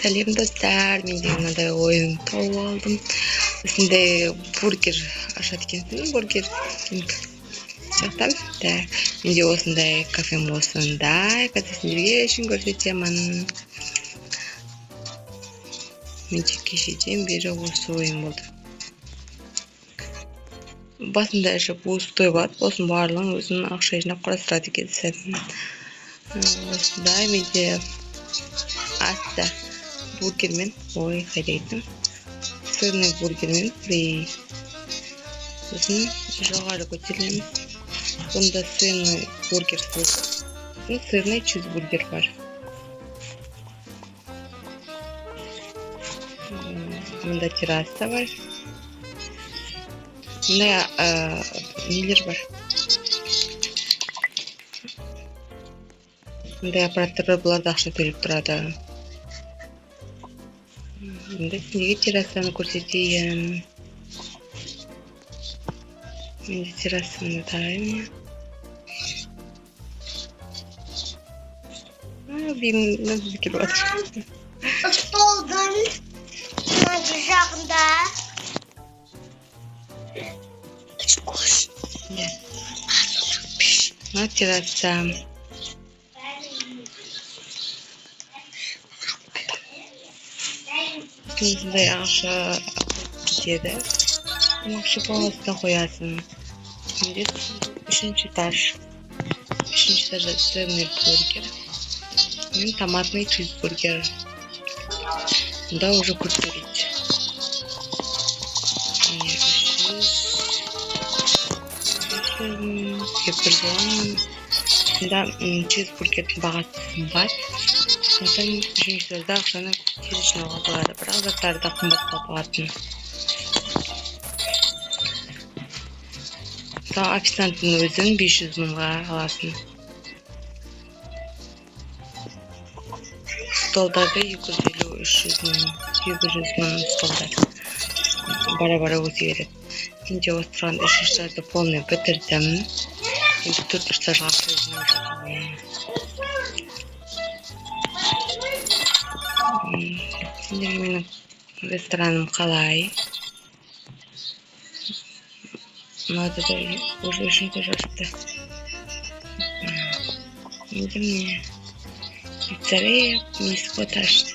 Сәлем достар, мен де мынандай ойын тауып алдым. Осындай бургер ашады екенсің, бургер кинг жақтан. Менде осындай кафем осындай. Қазір сендерге үшін көрсетемін. Менде кешеден бері осы ойын болды. Басында ішіп той болады, болсын барлығын өзінің ақша жинап құрастырады екенсің. Осындай менде асты бургермен, қайдайтын сырный бургермен фри. Сосын жоғары көтерілеміз. Сонда сырный бургер сосын сырный чизбургер бар. Мында терраса бар. Мында нелер бар. Мындай аппараттар бар, бұларда ақша төлеп тұрады. Мында сендерге террасаны көрсетейін. Менде террасындаймын. Бейім келіп жатыр. Столдың жағында Мына терраса. Осындай ақша кетеді. Ақша паласына қоясың. Менде 3-ші этаж. 3-ші этажда сырный бургер. Мен томатный чизбургер. Мында уже көтерейді. Мында чизбургердің бағасы қымбат. Сондықтан 3-ші этажда ақшаны тез жинауға болады. Бірақ заттары да қымбатқа бағатын. Мысалы официанттың өзін 500 мыңға аласың. Столдарды 250-300 мың, 700 мың столдар. Бара-бара өсе береді. Менде осы тұрған 3-ші этажды полный бітірдім. Енді 4-ші этажға ақша жинап жатырмын. Сендерге менің рестораным қалай? Мынада да уже 3-ші этаж ашты. Менде міне пиццерия низкий этаж.